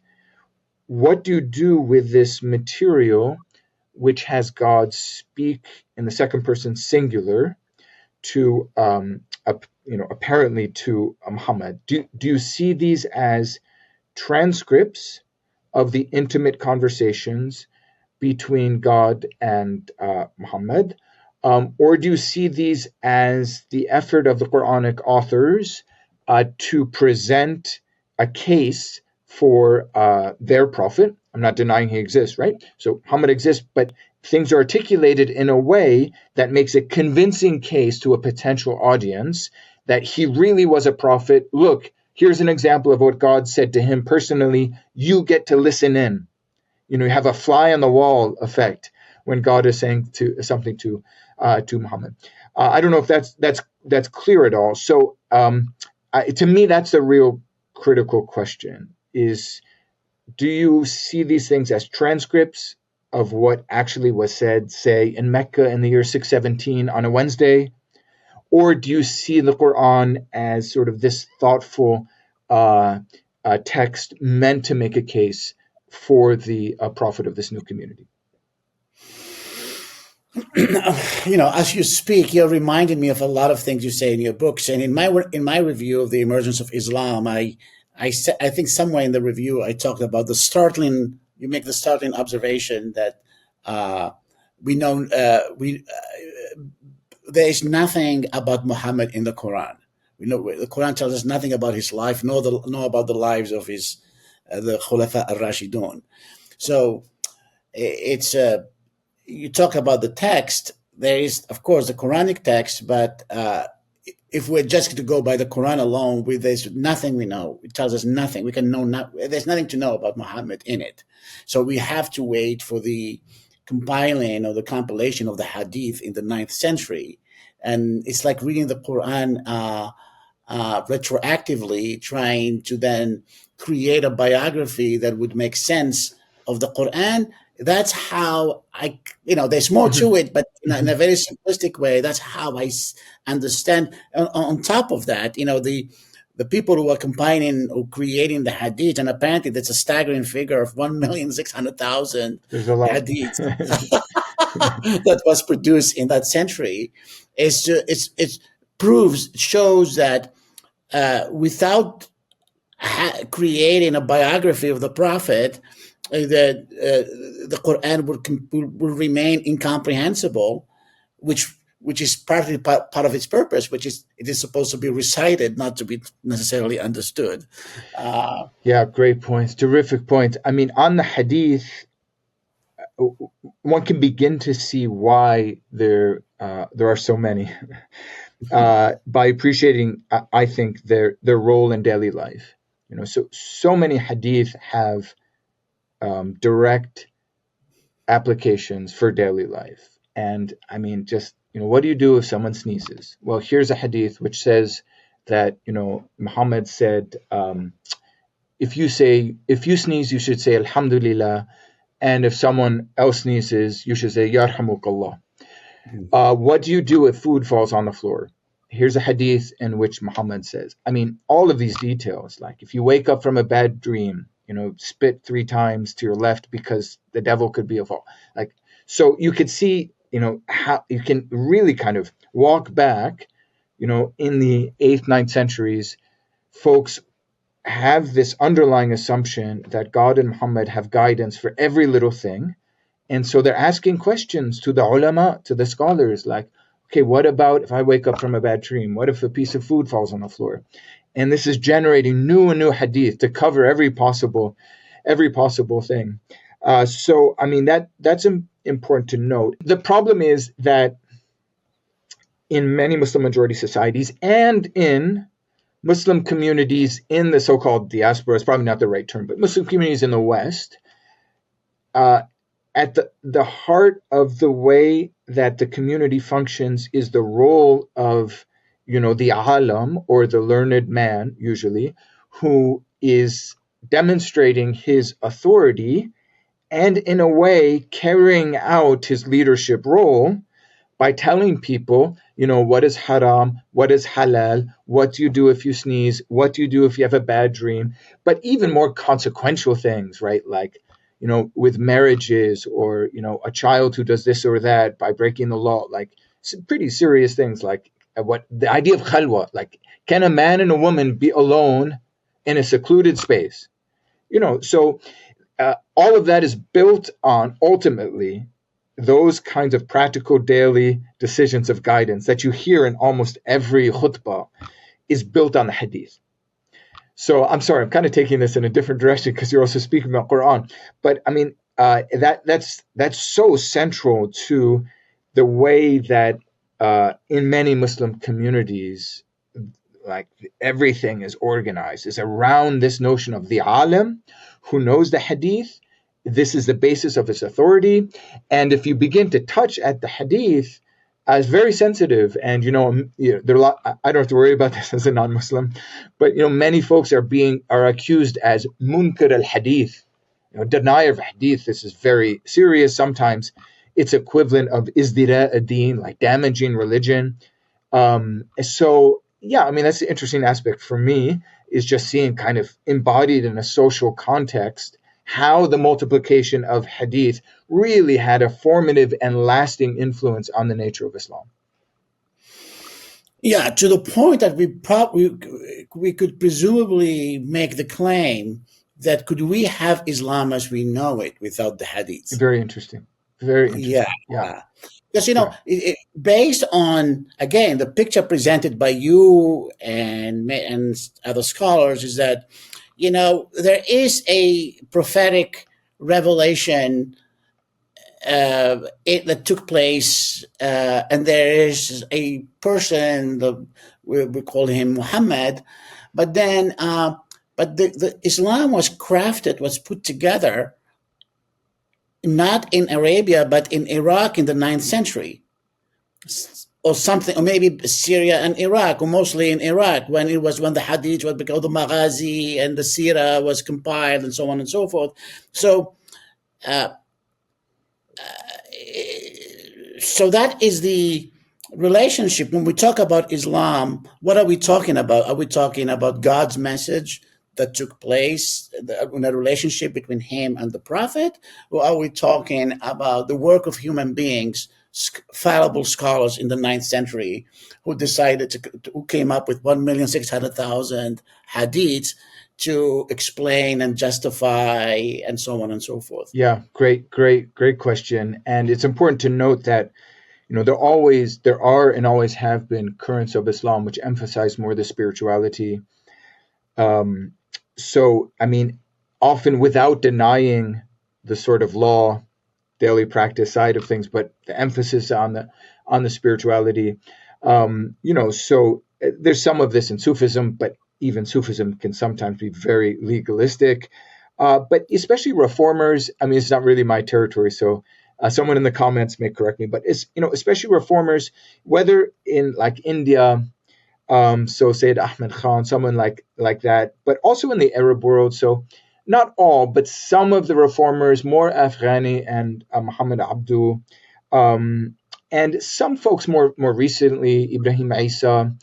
Speaker 2: what do you do with this material which has God speak in the second person singular to, apparently to Muhammad? Do you see these as transcripts of the intimate conversations between God and Muhammad? Or do you see these as the effort of the Quranic authors to present a case for their prophet? I'm not denying he exists, right? So Muhammad exists, but things are articulated in a way that makes a convincing case to a potential audience that he really was a prophet. Look, here's an example of what God said to him personally. You get to listen in. You have a fly on the wall effect when God is saying something to Muhammad. I don't know if that's clear at all. So to me, that's the real critical question: is do you see these things as transcripts of what actually was said, say, in Mecca in the year 617 on a Wednesday? Or do you see the Quran as sort of this thoughtful text meant to make a case for the prophet of this new community?
Speaker 1: As you speak, you're reminding me of a lot of things you say in your books. And in my review of the Emergence of Islam, I think somewhere in the review I talked about you make the startling observation that we know there is nothing about Muhammad in the Quran. We know the Quran tells us nothing about his life, nor about the lives of the Khulafa al-Rashidun. So it's you talk about the text. There is, of course, the Quranic text, but if we're just to go by the Quran alone, there's nothing we know. It tells us nothing. We can know there's nothing to know about Muhammad in it. So we have to wait for the compiling or the compilation of the Hadith in the 9th century, and it's like reading the Quran retroactively, trying to then create a biography that would make sense of the Quran. That's how there's more to it, but in a very simplistic way, that's how I understand. On top of that, the people who are compiling or creating the hadith, and apparently that's a staggering figure of 1,600,000 hadiths that was produced in that century. It shows that without creating a biography of the prophet, that the Quran will remain incomprehensible, which is partly part of its purpose, which is it is supposed to be recited, not to be necessarily understood.
Speaker 2: Yeah, great points, terrific points. I mean, on the hadith, one can begin to see why there are so many by appreciating, I think, their role in daily life. So many hadith have direct applications for daily life. And I mean, just, what do you do if someone sneezes? Well, here's a hadith which says that, Muhammad said, if you sneeze, you should say Alhamdulillah. And if someone else sneezes, you should say Yarhamukallah. What do you do if food falls on the floor? Here's a hadith in which Muhammad says, I mean, all of these details, like if you wake up from a bad dream, spit 3 times to your left because the devil could be involved. Like, so you could see, how you can really kind of walk back, in the 8th, 9th centuries, folks have this underlying assumption that God and Muhammad have guidance for every little thing. And so they're asking questions to the ulama, to the scholars, like, okay, what about if I wake up from a bad dream? What if a piece of food falls on the floor? And this is generating new and new hadith to cover every possible thing. So, I mean, that's important to note. The problem is that in many Muslim majority societies and in Muslim communities in the so-called diaspora, is probably not the right term, but Muslim communities in the West, at the heart of the way that the community functions is the role of, the alam, or the learned man, usually, who is demonstrating his authority and in a way carrying out his leadership role by telling people, what is haram, what is halal, what do you do if you sneeze, what do you do if you have a bad dream, but even more consequential things, right? Like, with marriages, or, a child who does this or that by breaking the law, like pretty serious things, like what the idea of khalwa, like, can a man and a woman be alone in a secluded space? So all of that is built on, ultimately, those kinds of practical daily decisions of guidance that you hear in almost every khutbah is built on the hadith. So I'm sorry, I'm kind of taking this in a different direction because you're also speaking about Qur'an. But I mean, that's so central to the way that in many Muslim communities, like, everything is organized, is around this notion of the alim who knows the hadith. This is the basis of his authority. And if you begin to touch at the hadith, it's very sensitive. And, there are a lot, I don't have to worry about this as a non-Muslim, but, many folks are accused as munkar al-hadith, denier of hadith. This is very serious. Sometimes it's equivalent of izdira ad-din, like damaging religion. So, yeah, I mean, that's the interesting aspect for me, is just seeing kind of embodied in a social context how the multiplication of hadith really had a formative and lasting influence on the nature of Islam.
Speaker 1: Yeah, to the point that we could presumably make the claim that could we have Islam as we know it without the hadith?
Speaker 2: Very interesting. Very interesting.
Speaker 1: Yeah. Because, based on, again, the picture presented by you and other scholars is that, there is a prophetic revelation that took place, and there is a person, we call him Muhammad, but then, the Islam was crafted, was put together, not in Arabia, but in Iraq in the 9th century, or something, or maybe Syria and Iraq, or mostly in Iraq, when the Hadith was because the Maghazi and the Sirah was compiled, and so on and so forth. So, so that is the relationship. When we talk about Islam, what are we talking about? Are we talking about God's message that took place in a relationship between him and the prophet? Or are we talking about the work of human beings, fallible scholars in the 9th century who who came up with 1,600,000 hadiths to explain and justify and so on and so forth?
Speaker 2: Yeah, great question. And it's important to note that, there are and always have been currents of Islam which emphasize more the spirituality. So, I mean, often without denying the sort of law, daily practice side of things, but the emphasis on the spirituality. So there's some of this in Sufism, but even Sufism can sometimes be very legalistic. But especially reformers, I mean, it's not really my territory, so someone in the comments may correct me, but it's, especially reformers, whether in like India, so Sayyid Ahmed Khan, someone like that, but also in the Arab world. So not all, but some of the reformers, more Afghani and Muhammad Abdu, and some folks more recently, Ibrahim Isa,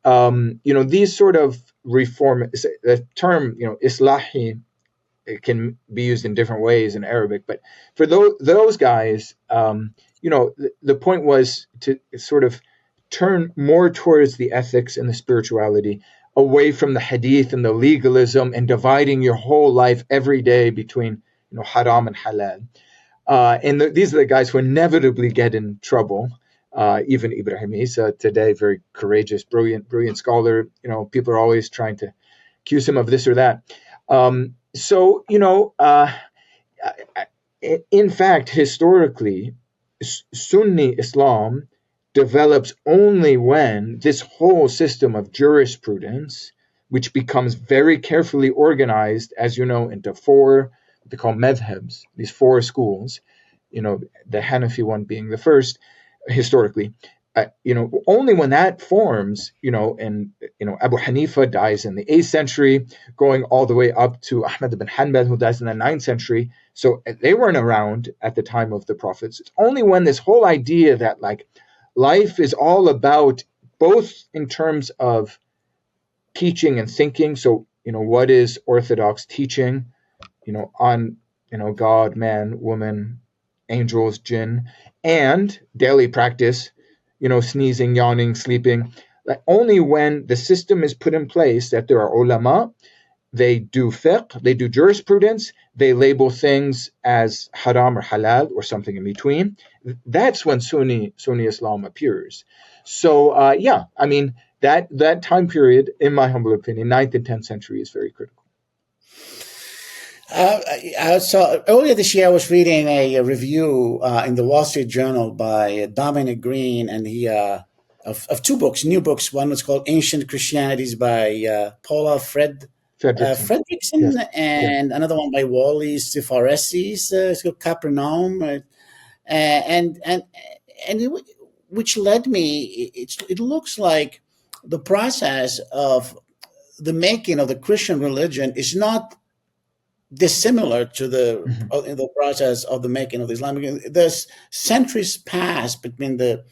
Speaker 2: these sort of reform, the term, Islahi, it can be used in different ways in Arabic, but for those guys, the point was to sort of turn more towards the ethics and the spirituality, away from the hadith and the legalism and dividing your whole life every day between haram and halal. And these are the guys who inevitably get in trouble. Even Ibrahim Isa today, very courageous, brilliant scholar. People are always trying to accuse him of this or that. So, in fact, historically, Sunni Islam develops only when this whole system of jurisprudence which becomes very carefully organized, as you know, into four, what they call madhabs, these four schools, the Hanafi one being the first historically. Only when that forms, and Abu Hanifa dies in the 8th century, going all the way up to Ahmad ibn Hanbal, who dies in the 9th century. So they weren't around at the time of the prophets. It's only when this whole idea that life is all about, both in terms of teaching and thinking. So, what is orthodox teaching, on, God, man, woman, angels, jinn, and daily practice, sneezing, yawning, sleeping. Only when the system is put in place that there are ulama, they do fiqh, they do jurisprudence, they label things as haram or halal or something in between. That's when Sunni Islam appears. So, that time period, in my humble opinion, 9th and 10th century, is very critical.
Speaker 1: So earlier this year, I was reading a review in the Wall Street Journal by Dominic Green, and he of two books, new books. One was called Ancient Christianities by Paula Fredrickson,
Speaker 2: Yes.
Speaker 1: and another one by Wally Stifaresis, it's called Capernaum, which led me. It looks like the process of the making of the Christian religion is not dissimilar to the process of the making of the Islamic. There's centuries passed between the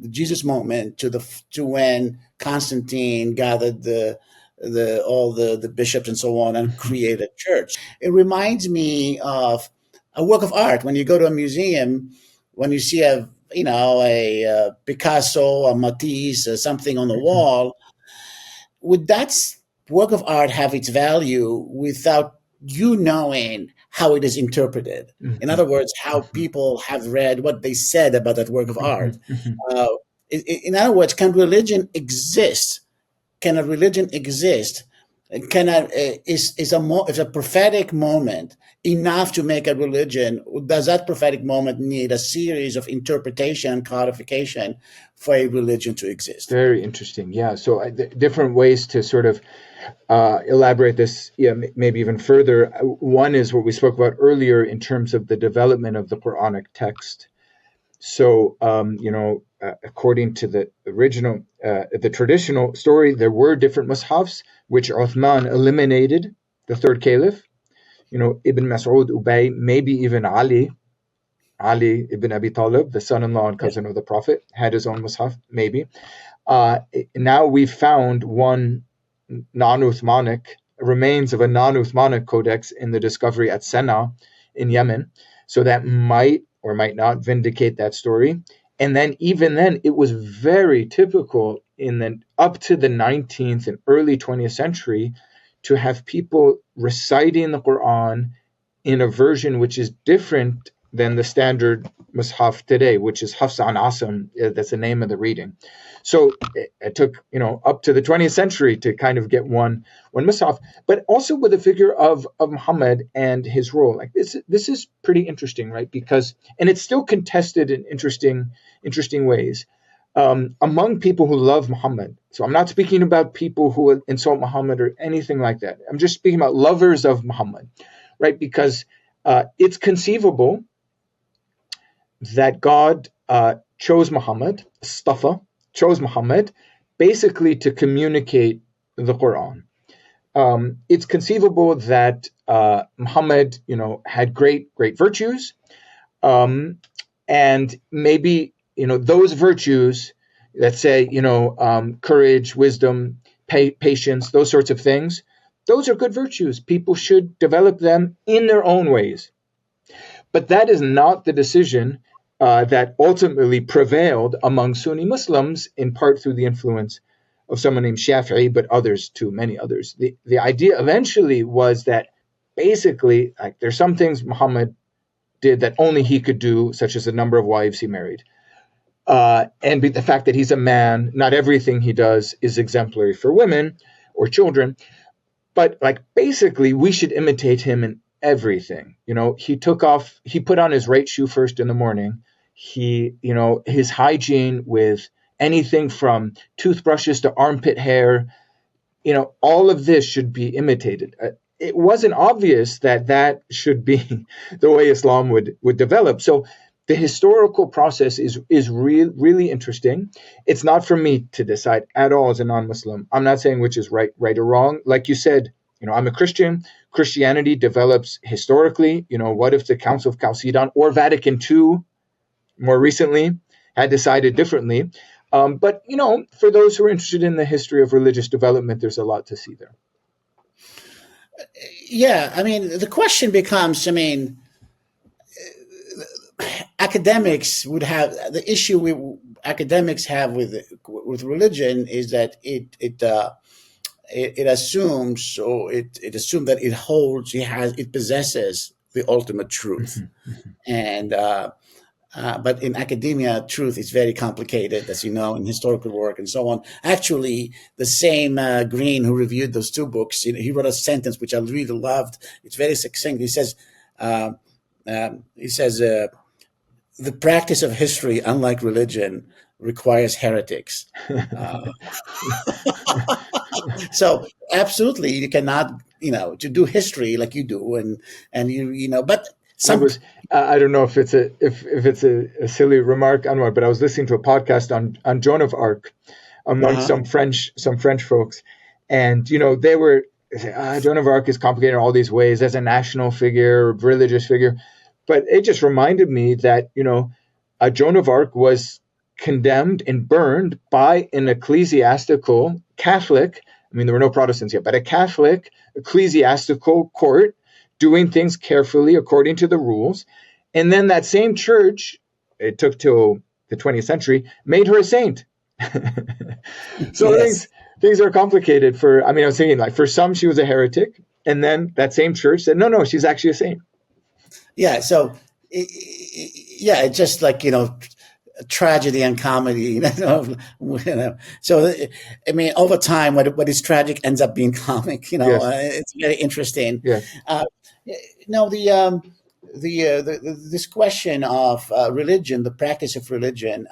Speaker 1: Jesus moment to when Constantine gathered all the bishops and so on and created a church. It reminds me of a work of art. When you go to a museum, when you see a Picasso, a Matisse, something on the wall, would that work of art have its value without you knowing how it is interpreted? In other words, how people have read what they said about that work of art. In other words, can religion exist? Can a religion exist? Is a prophetic moment enough to make a religion? Does that prophetic moment need a series of interpretation and codification for a religion to exist?
Speaker 2: Very interesting. Yeah. So different ways to sort of elaborate this, maybe even further. One is what we spoke about earlier in terms of the development of the Quranic text. So, according to the original, the traditional story, there were different mushafs, which Uthman eliminated, the third caliph. Ibn Mas'ud, Ubay, maybe even Ali ibn Abi Talib, the son-in-law and cousin of the Prophet, had his own mushaf, maybe. Now we've found one non-Uthmanic, remains of a non-Uthmanic codex in the discovery at Sana'a in Yemen. So that might or might not vindicate that story. And then even then, it was very typical up to the 19th and early 20th century to have people reciting the Qur'an in a version which is different than the standard mushaf today, which is Hafs an Asim. That's the name of the reading. So it took, up to the 20th century to kind of get one mushaf, but also with the figure of Muhammad and his role. Like this is pretty interesting, right? And it's still contested in interesting ways among people who love Muhammad. So I'm not speaking about people who insult Muhammad or anything like that. I'm just speaking about lovers of Muhammad, right? Because it's conceivable that God chose Muhammad, chose Muhammad, basically to communicate the Qur'an. It's conceivable that Muhammad, had great virtues, and maybe those virtues, let's say courage, wisdom, patience, those sorts of things. Those are good virtues. People should develop them in their own ways. But that is not the decision that ultimately prevailed among Sunni Muslims, in part through the influence of someone named Shafi'i, but others too, many others. The idea eventually was that basically, there's some things Muhammad did that only he could do, such as the number of wives he married. And the fact that he's a man, not everything he does is exemplary for women or children. But basically, we should imitate him in everything. He put on his right shoe first in the morning. His hygiene with anything from toothbrushes to armpit hair, all of this should be imitated. It wasn't obvious that should be the way Islam would develop. So the historical process is really interesting. It's not for me to decide at all as a non-Muslim. I'm not saying which is right or wrong. Like you said, I'm a Christian. Christianity develops historically. What if the Council of Chalcedon or Vatican II more recently had decided differently? But for those who are interested in the history of religious development, there's a lot to see there.
Speaker 1: Yeah, I mean, the question becomes, academics would have the issue academics have with religion is that it assumes, or it assumes that it possesses the ultimate truth, and but in academia, truth is very complicated, as you know, in historical work and so on. Actually, the same Green who reviewed those two books, he wrote a sentence which I really loved. It's very succinct. He says, the practice of history, unlike religion, requires heretics. So absolutely, you cannot, to do history like you do, and but
Speaker 2: I don't know if it's a silly remark, Anwar, but I was listening to a podcast on Joan of Arc among some French folks, and they were Joan of Arc is complicated in all these ways as a national figure, religious figure. But it just reminded me that, Joan of Arc was condemned and burned by an ecclesiastical Catholic. I mean, there were no Protestants yet, but a Catholic ecclesiastical court doing things carefully according to the rules. And then that same church, it took till the 20th century, made her a saint. So yes. Things are complicated I was thinking for some, she was a heretic. And then that same church said, no, she's actually a saint.
Speaker 1: Yeah, so it's just like tragedy and comedy. So over time, what is tragic ends up being comic.
Speaker 2: Yes.
Speaker 1: It's very interesting.
Speaker 2: Yeah.
Speaker 1: This question of religion, the practice of religion.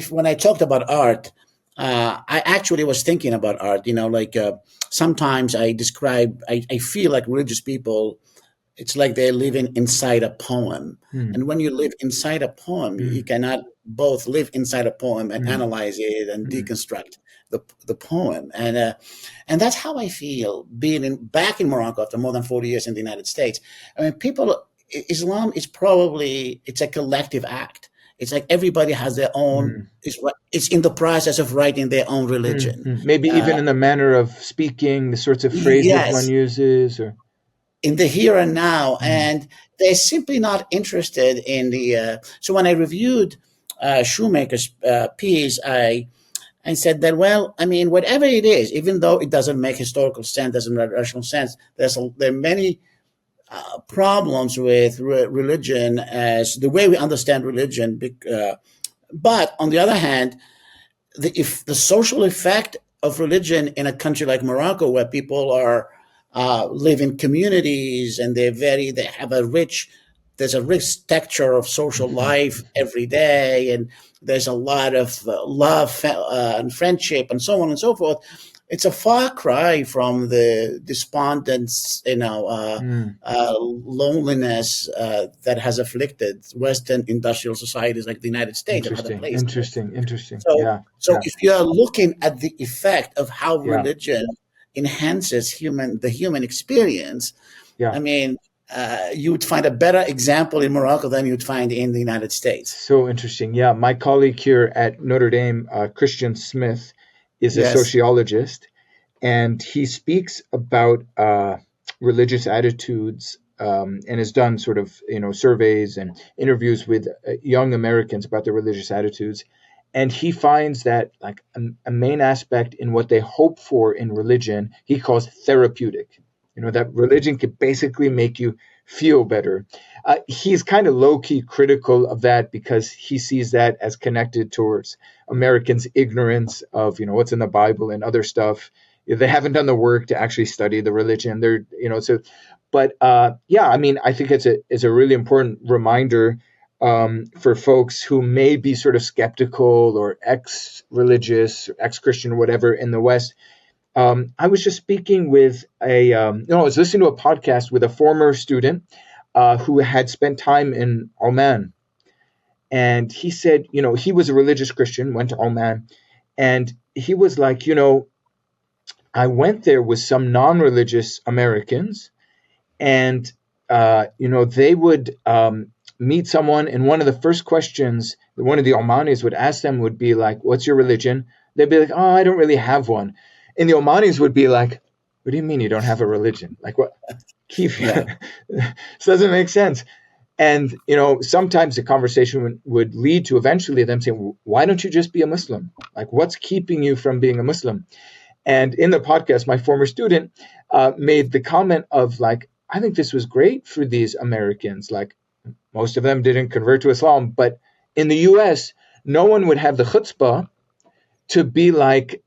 Speaker 1: When I talked about art, I actually was thinking about art. Sometimes I feel like religious people. It's like they're living inside a poem. And when you live inside a poem, you cannot both live inside a poem and analyze it and deconstruct the poem. And that's how I feel being back in Morocco after more than 40 years in the United States. Islam is it's a collective act. It's like everybody has their own, it's in the process of writing their own religion.
Speaker 2: Maybe even in the manner of speaking, the sorts of phrases one uses, or
Speaker 1: in the here and now, and they're simply not interested in the. So when I reviewed Shoemaker's piece, I said that whatever it is, even though it doesn't make historical sense, doesn't make rational sense, there are many problems with religion as the way we understand religion. But on the other hand, if the social effect of religion in a country like Morocco, where people are live in communities and there's a rich texture of social life every day, and there's a lot of love and friendship and so on and so forth. It's a far cry from the despondence, loneliness that has afflicted Western industrial societies like the United States and other places.
Speaker 2: Interesting.
Speaker 1: So if you are looking at the effect of how religion enhances the human experience, you would find a better example in Morocco than you'd find in the United States.
Speaker 2: So interesting. Yeah, my colleague here at Notre Dame, Christian Smith, is a sociologist, and he speaks about religious attitudes and has done sort of surveys and interviews with young Americans about their religious attitudes. And he finds that a main aspect in what they hope for in religion, he calls therapeutic. That religion could basically make you feel better. He's kind of low-key critical of that because he sees that as connected towards Americans' ignorance of, what's in the Bible and other stuff. They haven't done the work to actually study the religion. I think it's a really important reminder. for folks who may be sort of skeptical or ex-religious, or ex-Christian, or whatever in the West. I was just speaking with I was listening to a podcast with a former student who had spent time in Oman. And he said, he was a religious Christian, went to Oman, and he was like, I went there with some non-religious Americans, and they would meet someone, and one of the first questions one of the Omanis would ask them would be like, "What's your religion?" They'd be like, "Oh, I don't really have one." And the Omanis would be like, "What do you mean you don't have a religion? Like what?
Speaker 1: Yeah.
Speaker 2: This doesn't make sense." And sometimes the conversation would lead to eventually them saying, "Why don't you just be a Muslim? Like, what's keeping you from being a Muslim?" And in the podcast, my former student made the comment of like, "I think this was great for these Americans. Like, most of them didn't convert to Islam, but in the U.S., no one would have the chutzpah to be like,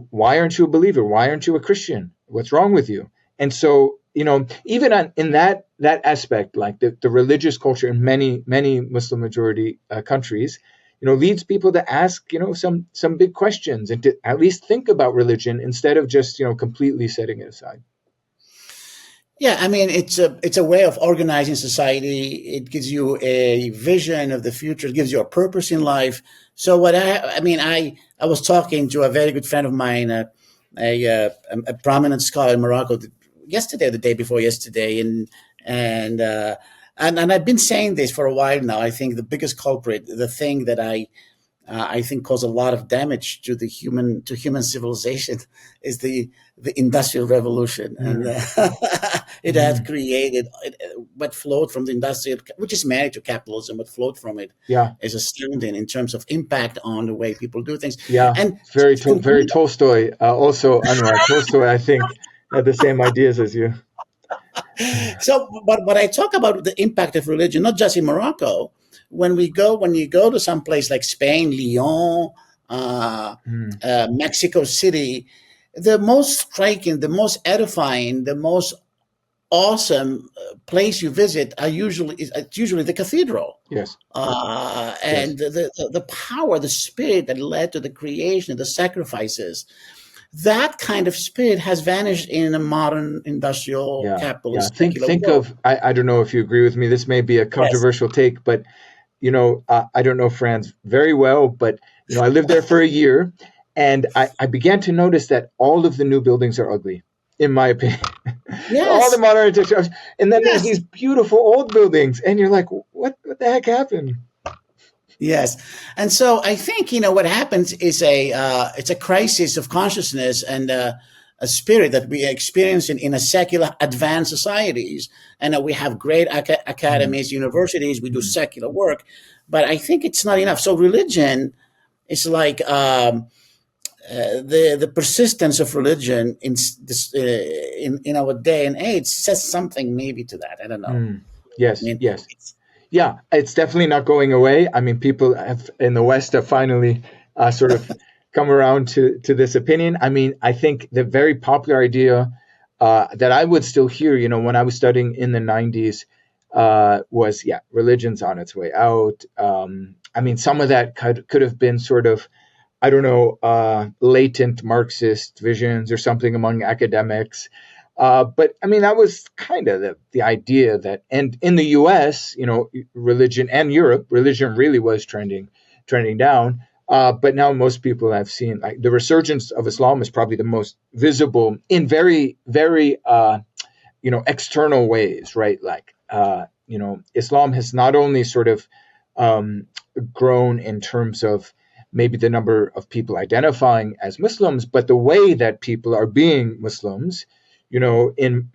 Speaker 2: why aren't you a believer? Why aren't you a Christian? What's wrong with you?" And so, even in that aspect, like the religious culture in many Muslim majority countries, leads people to ask, some big questions and to at least think about religion instead of just, completely setting it aside.
Speaker 1: Yeah, I mean, it's a way of organizing society. It gives you a vision of the future. It gives you a purpose in life. So I was talking to a very good friend of mine, a prominent scholar in Morocco, yesterday or the day before yesterday, and I've been saying this for a while now. I think the biggest culprit, the thing that I think caused a lot of damage to human civilization, is the industrial revolution, and it had created what flowed from the industrial, which is married to capitalism. What flowed from it is astounding in terms of impact on the way people do things.
Speaker 2: Yeah,
Speaker 1: And
Speaker 2: very Tolstoy. Also, Anouar Tolstoy, I think, had the same ideas as you.
Speaker 1: so, but I talk about the impact of religion, not just in Morocco. When you go to some place like Spain, Lyon, Mexico City, the most striking, the most edifying, the most awesome place you visit it's usually the cathedral.
Speaker 2: Yes.
Speaker 1: And the power, the spirit that led to the creation, the sacrifices. That kind of spirit has vanished in a modern industrial capitalist
Speaker 2: Think
Speaker 1: world.
Speaker 2: of I don't know if you agree with me. This may be a controversial take, but I don't know France very well, but I lived there for a year, and I began to notice that all of the new buildings are ugly, in my opinion.
Speaker 1: Yes.
Speaker 2: All the modern architecture, and then there's these beautiful old buildings, and you're like, what the heck happened?
Speaker 1: Yes, and so I think what happens is it's a crisis of consciousness and a spirit that we experience in a secular advanced societies, and we have great academies, universities. We do secular work, but I think it's not enough. So religion is like the persistence of religion in this in our day and age says something maybe to that. I don't know.
Speaker 2: Yes, yes. Yeah, it's definitely not going away. I mean, people in the West have finally sort of come around to this opinion. I mean, I think the very popular idea that I would still hear, when I was studying in the 90s, was, religion's on its way out. I mean, some of that could have been sort of, I don't know, latent Marxist visions or something among academics. But I mean, that was kind of the idea that, and in the U.S., religion, and Europe, religion really was trending down. But now most people have seen, like, the resurgence of Islam is probably the most visible in very, very, external ways, right? Like, Islam has not only sort of grown in terms of maybe the number of people identifying as Muslims, but the way that people are being Muslims. In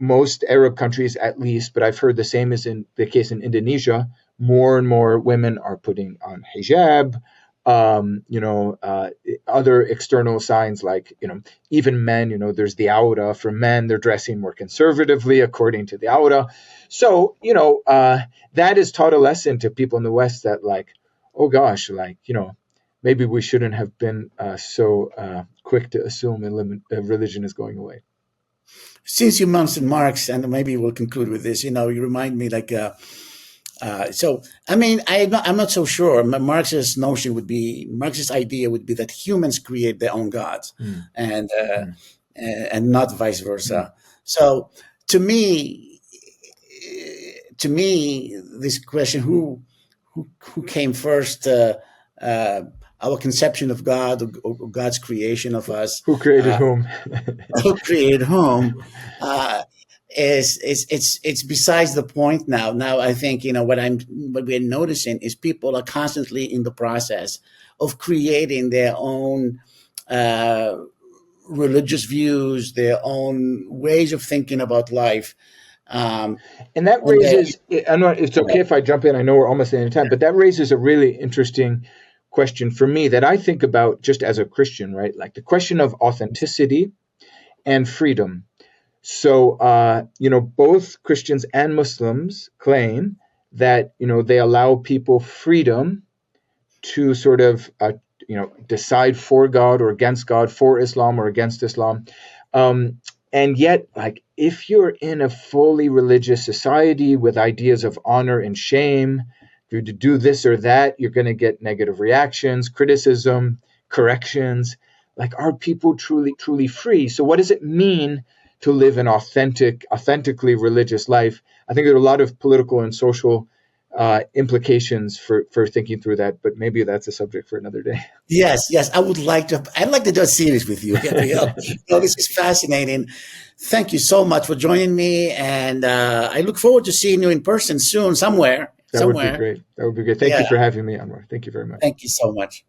Speaker 2: most Arab countries, at least, but I've heard the same is in the case in Indonesia. More and more women are putting on hijab, other external signs like, even men, there's the aura for men. They're dressing more conservatively according to the aura. So, that has taught a lesson to people in the West that, like, oh gosh, like, maybe we shouldn't have been so quick to assume religion is going away.
Speaker 1: Since you mentioned Marx, and maybe we'll conclude with this, you remind me, like, So, I mean, I'm not so sure. Marxist idea would be that humans create their own gods,
Speaker 2: Mm,
Speaker 1: and
Speaker 2: mm,
Speaker 1: not vice
Speaker 2: mm.
Speaker 1: versa. So, to me, this question, who came first, our conception of God, or God's creation of us,
Speaker 2: Who created whom?
Speaker 1: who created whom, uh, it's besides the point now. Now I think what we're noticing is people are constantly in the process of creating their own uh, religious views, their own ways of thinking about life. Um,
Speaker 2: And that
Speaker 1: and they,
Speaker 2: raises, I know it's okay if I jump in. I know we're almost at the end of time, but that raises a really interesting question for me that I think about just as a Christian, right? Like the question of authenticity and freedom. So, both Christians and Muslims claim that, they allow people freedom to sort of, decide for God or against God, for Islam or against Islam. And yet, like, if you're in a fully religious society with ideas of honor and shame, if you do this or that, you're going to get negative reactions, criticism, corrections. Like, are people truly, truly free? So what does it mean to live an authentically religious life? I think there are a lot of political and social implications for thinking through that, but maybe that's a subject for another day.
Speaker 1: yes, I'd like to do a series with you, Gabriel. This is fascinating. Thank you so much for joining me, and I look forward to seeing you in person soon, somewhere.
Speaker 2: That would be
Speaker 1: Somewhere.
Speaker 2: great. That would be great. Thank
Speaker 1: Yeah.
Speaker 2: you for having me, Anwar. Thank you very much.
Speaker 1: Thank you so much.